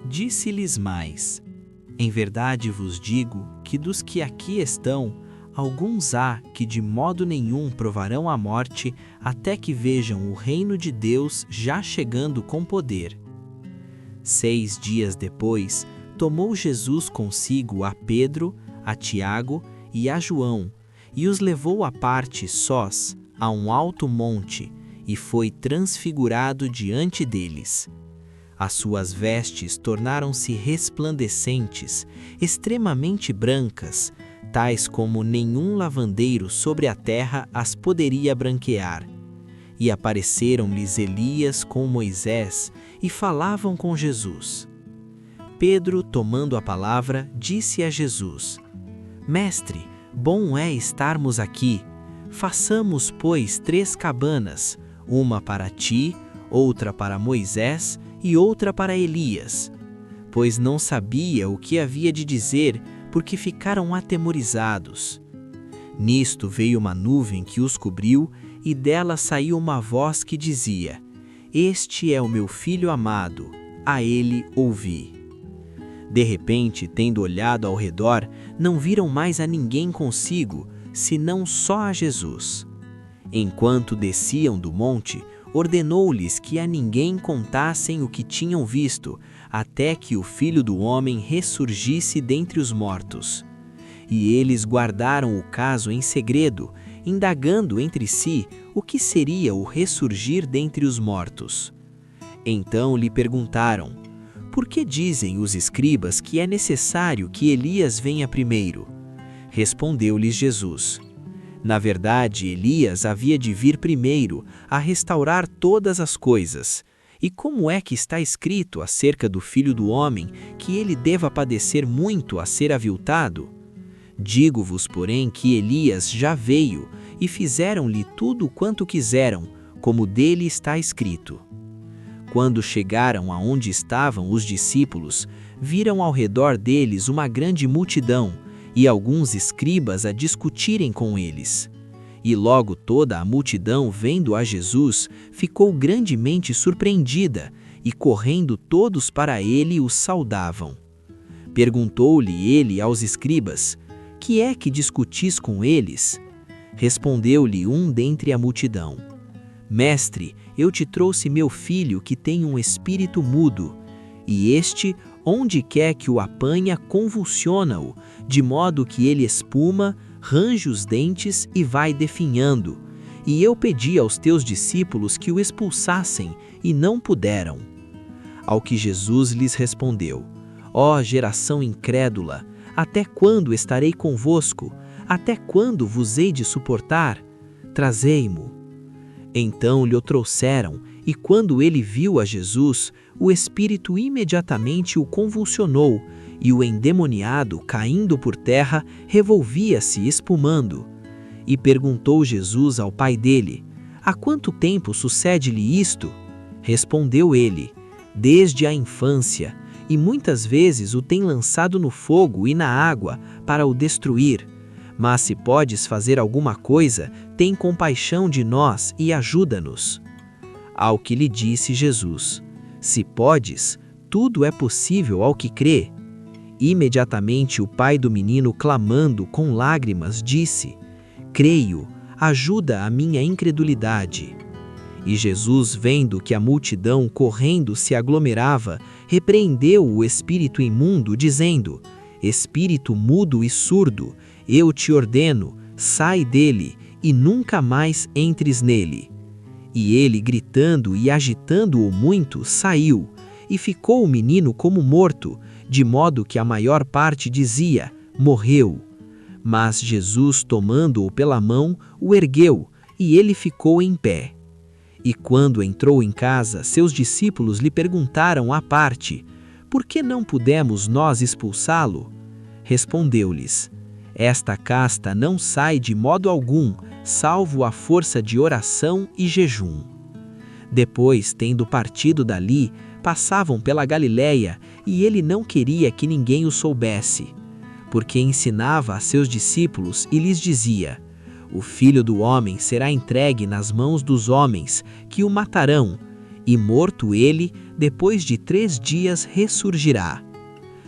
Disse-lhes mais: Em verdade vos digo que dos que aqui estão, alguns há que de modo nenhum provarão a morte até que vejam o reino de Deus já chegando com poder. 6 dias depois, tomou Jesus consigo a Pedro, a Tiago e a João, e os levou à parte sós, a um alto monte, e foi transfigurado diante deles. As suas vestes tornaram-se resplandecentes, extremamente brancas, tais como nenhum lavandeiro sobre a terra as poderia branquear. E apareceram-lhes Elias com Moisés, e falavam com Jesus. Pedro, tomando a palavra, disse a Jesus: Mestre, bom é estarmos aqui. Façamos, pois, 3 cabanas, uma para ti, outra para Moisés e outra para Elias. Pois não sabia o que havia de dizer, porque ficaram atemorizados. Nisto veio uma nuvem que os cobriu, e dela saiu uma voz que dizia: Este é o meu filho amado, a ele ouvi. De repente, tendo olhado ao redor, não viram mais a ninguém consigo, senão só a Jesus. Enquanto desciam do monte, ordenou-lhes que a ninguém contassem o que tinham visto, até que o Filho do Homem ressurgisse dentre os mortos. E eles guardaram o caso em segredo, indagando entre si o que seria o ressurgir dentre os mortos. Então lhe perguntaram: Por que dizem os escribas que é necessário que Elias venha primeiro? Respondeu-lhes Jesus: Na verdade, Elias havia de vir primeiro a restaurar todas as coisas. E como é que está escrito acerca do Filho do Homem que ele deva padecer muito a ser aviltado? Digo-vos, porém, que Elias já veio, e fizeram-lhe tudo quanto quiseram, como dele está escrito. Quando chegaram aonde estavam os discípulos, viram ao redor deles uma grande multidão, e alguns escribas a discutirem com eles. E logo toda a multidão, vendo a Jesus, ficou grandemente surpreendida, e correndo todos para ele o saudavam. Perguntou-lhe ele aos escribas: Que é que discutis com eles? Respondeu-lhe um dentre a multidão: Mestre, eu te trouxe meu filho que tem um espírito mudo, e este, onde quer que o apanha, convulsiona-o, de modo que ele espuma, range os dentes e vai definhando. E eu pedi aos teus discípulos que o expulsassem, e não puderam. Ao que Jesus lhes respondeu: Ó geração incrédula, até quando estarei convosco? Até quando vos hei de suportar? Trazei-mo. Então lhe o trouxeram, e quando ele viu a Jesus, o espírito imediatamente o convulsionou, e o endemoniado, caindo por terra, revolvia-se espumando. E perguntou Jesus ao pai dele: Há quanto tempo sucede-lhe isto? Respondeu ele: Desde a infância, e muitas vezes o tem lançado no fogo e na água, para o destruir. Mas se podes fazer alguma coisa, tem compaixão de nós e ajuda-nos. Ao que lhe disse Jesus: Se podes, tudo é possível ao que crê. Imediatamente o pai do menino, clamando com lágrimas, disse: Creio, ajuda a minha incredulidade. E Jesus, vendo que a multidão correndo se aglomerava, repreendeu o espírito imundo, dizendo: Espírito mudo e surdo, eu te ordeno, sai dele, e nunca mais entres nele. E ele, gritando e agitando-o muito, saiu, e ficou o menino como morto, de modo que a maior parte dizia: morreu. Mas Jesus, tomando-o pela mão, o ergueu, e ele ficou em pé. E quando entrou em casa, seus discípulos lhe perguntaram à parte: Por que não pudemos nós expulsá-lo? Respondeu-lhes: Esta casta não sai de modo algum, salvo a força de oração e jejum. Depois, tendo partido dali, passavam pela Galiléia, e ele não queria que ninguém o soubesse, porque ensinava a seus discípulos e lhes dizia: O Filho do Homem será entregue nas mãos dos homens, que o matarão, e morto ele, depois de 3 dias ressurgirá.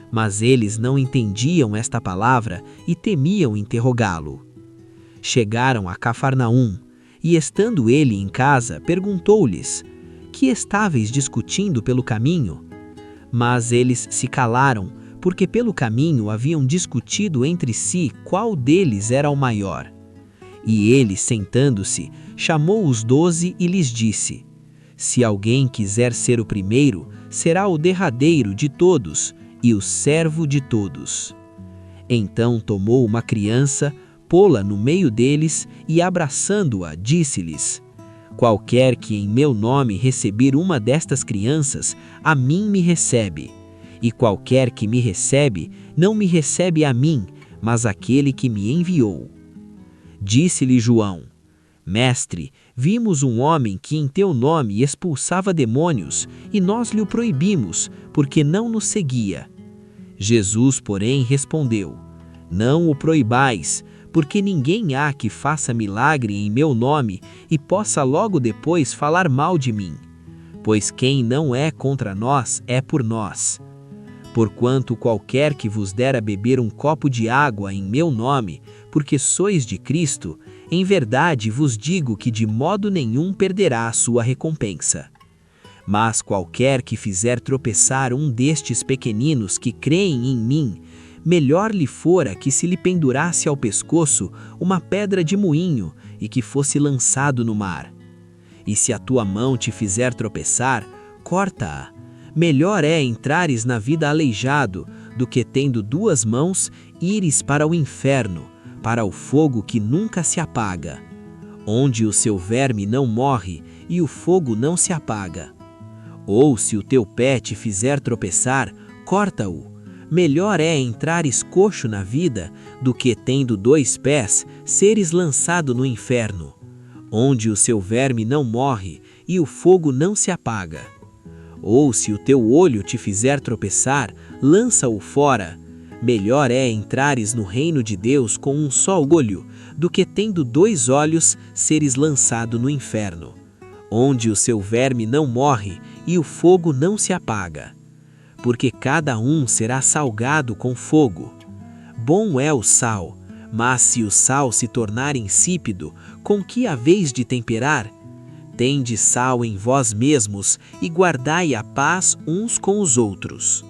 Mas eles não entendiam esta palavra e temiam interrogá-lo. Chegaram a Cafarnaum, e estando ele em casa, perguntou-lhes: que estáveis discutindo pelo caminho? Mas eles se calaram, porque pelo caminho haviam discutido entre si qual deles era o maior. E ele, sentando-se, chamou os 12 e lhes disse: se alguém quiser ser o primeiro, será o derradeiro de todos e o servo de todos. Então tomou uma criança, pô-la no meio deles e, abraçando-a, disse-lhes: qualquer que em meu nome receber uma destas crianças, a mim me recebe. E qualquer que me recebe, não me recebe a mim, mas aquele que me enviou. Disse-lhe João: Mestre, vimos um homem que em teu nome expulsava demônios, e nós lhe o proibimos, porque não nos seguia. Jesus, porém, respondeu: não o proibais, porque ninguém há que faça milagre em meu nome e possa logo depois falar mal de mim. Pois quem não é contra nós é por nós. Porquanto qualquer que vos der a beber um copo de água em meu nome, porque sois de Cristo, em verdade vos digo que de modo nenhum perderá a sua recompensa. Mas qualquer que fizer tropeçar um destes pequeninos que creem em mim, melhor lhe fora que se lhe pendurasse ao pescoço uma pedra de moinho e que fosse lançado no mar. E se a tua mão te fizer tropeçar, corta-a. Melhor é entrares na vida aleijado, do que tendo 2 mãos, ires para o inferno, para o fogo que nunca se apaga, onde o seu verme não morre e o fogo não se apaga. Ou se o teu pé te fizer tropeçar, corta-o. Melhor é entrares coxo na vida, do que tendo 2 pés, seres lançado no inferno, onde o seu verme não morre e o fogo não se apaga. Ou se o teu olho te fizer tropeçar, lança-o fora. Melhor é entrares no reino de Deus com um só olho, do que tendo 2 olhos, seres lançado no inferno, onde o seu verme não morre e o fogo não se apaga. Porque cada um será salgado com fogo. Bom é o sal, mas se o sal se tornar insípido, com que haveis de temperar? Tende sal em vós mesmos e guardai a paz uns com os outros.